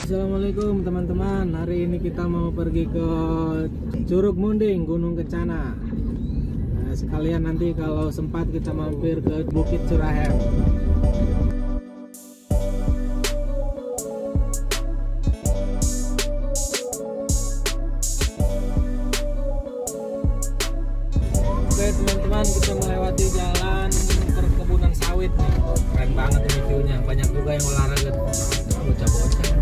Assalamualaikum teman-teman. Hari ini kita mau pergi ke Curug Munding, Gunung Kencana. Nah, sekalian nanti kalau sempat kita mampir ke Bukit Curahem. Oke teman-teman, kita melewati jalan perkebunan sawit nih. Keren banget ini view-nya. Banyak juga yang olahraga, bocah-bocah.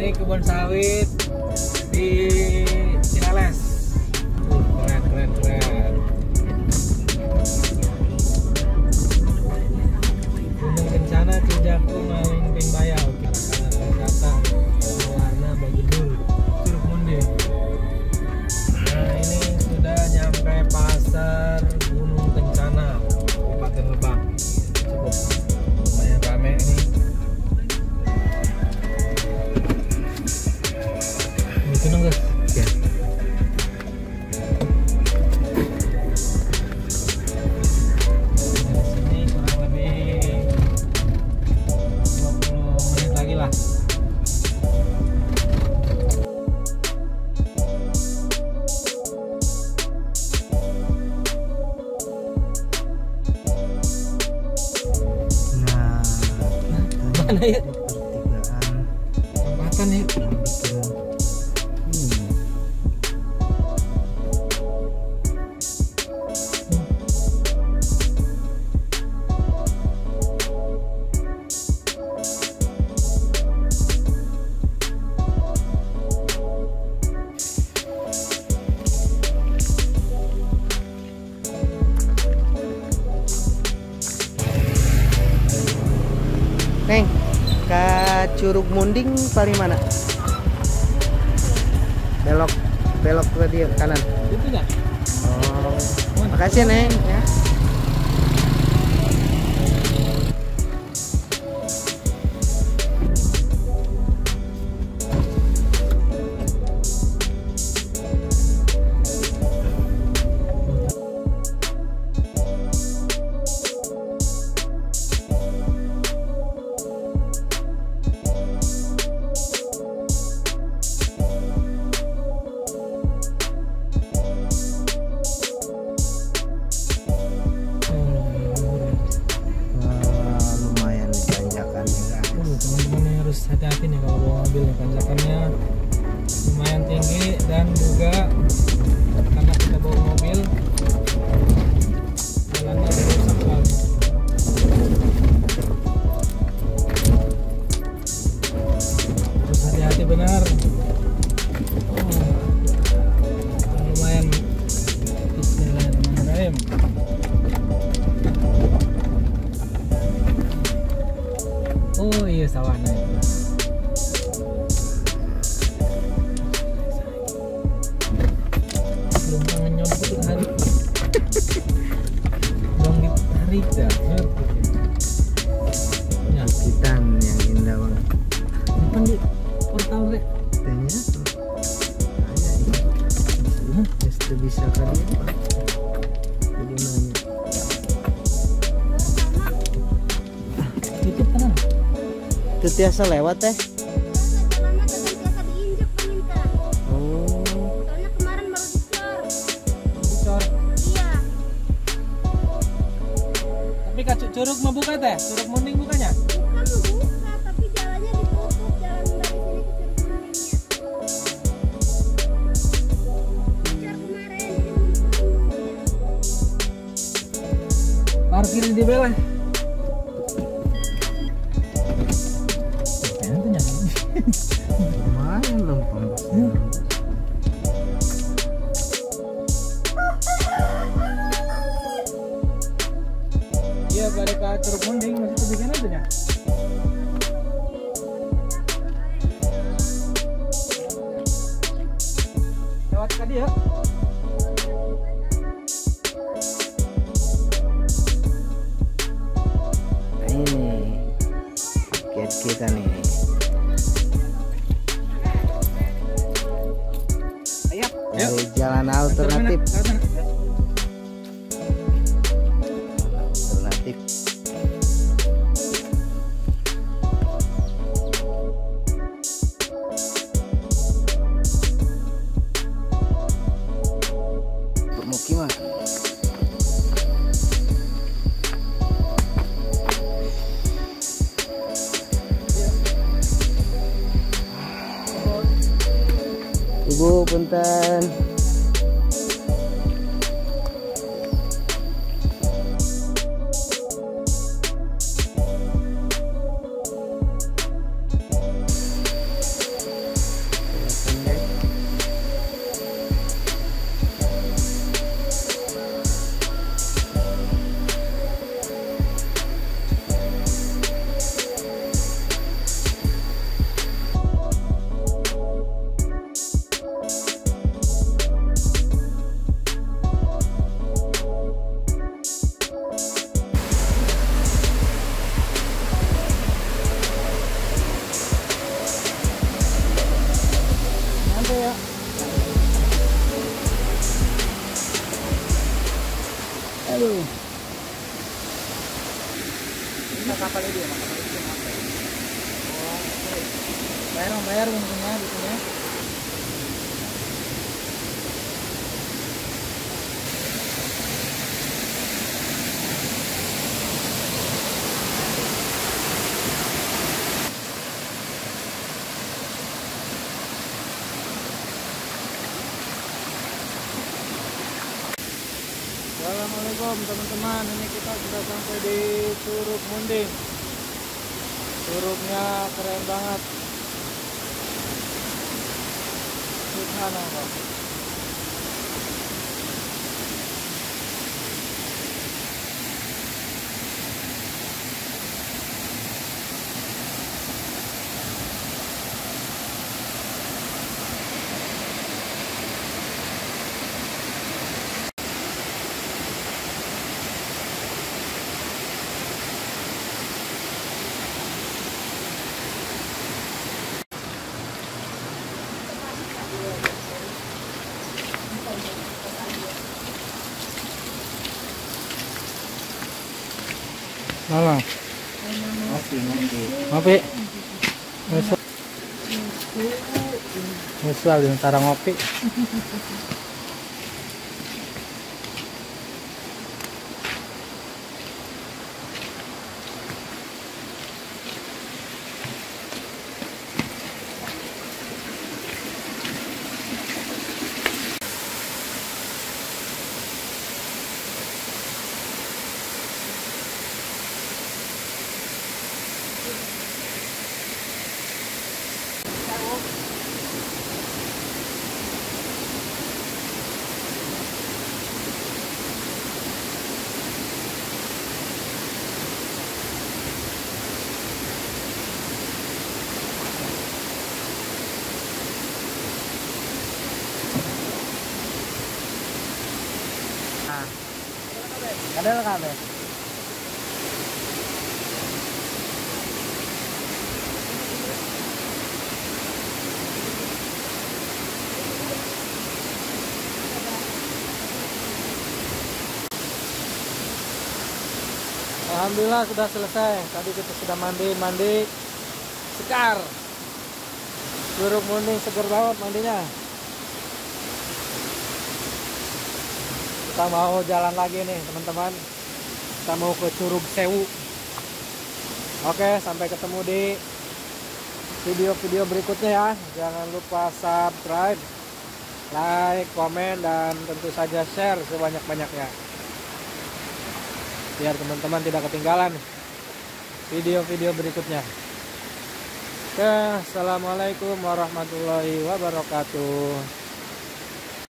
Ini kebun sawit di Cileles. Keren. Gunung Kencana, Cijakung, Maling, Bayau. Kita datang warna Bagedul, Curug Munding. Nah ini sudah nyampe pasar Gunung Kencana, Kabupaten Lebak. Cukup lumayan rame ini. Itu guys. Ya. Dari sini kurang lebih 20 menit lagi lah. Mana ya? Pertigaan. Ya. Neng, ke Curug Munding paling mana? Belok ke dia kanan. Itu enggak? Oh, makasih Neng ya. Teman-teman harus hati-hati nih kalau bawa mobil nih, tanjakannya lumayan tinggi dan juga karena kita bawa mobil jalannya rusak sekali. Harus hati-hati benar. Lumayan. Bismillahirrahmanirrahim. Oh iya, sawana itu. Belum tangan nyodok tarik. Belum ditarik dah. Ya, Kitan yang indah banget. depan di portal rek. Tanya. Itu bisa kali ya. Jadi nanya. Itu kan. Itu biasa lewat teh. Jalannya biasa diinjek peminta. Oh. Soalnya kemarin baru dicor. Dicor. Iya. Tapi kacuk curug mau buka teh? Curug Munding bukanya? Bukan buka, tapi jalannya ditutup. Jalan dari sini ke Curug Mundingnya. Dicor kemarin. Parkir di belah. Lumayan dong pembosnya. Iya, balik ke Curug Munding masih kebikin aja ya. Lewat ke dia. Nah ini tiket kita nih. Ayo. Dari jalan alternatif. Alternatif. Bu, punten. Aduh. Kita kapal ini ya, bayar untungnya gitu ya. Assalamualaikum teman-teman, ini kita sudah sampai di Curug Munding. Curugnya keren banget. Subhanallah. Malah. Ngopi. Misal di antara ngopi. Ada lah kabeh. Alhamdulillah sudah selesai. Tadi kita sudah mandi sekar. Curug Munding seger banget mandinya. Kita mau jalan lagi nih teman-teman. Kita mau ke Curug Sewu. Oke, sampai ketemu di video-video berikutnya ya. Jangan lupa subscribe, like, komen, dan tentu saja share sebanyak-banyaknya, biar teman-teman tidak ketinggalan video-video berikutnya. Oke, assalamualaikum warahmatullahi wabarakatuh.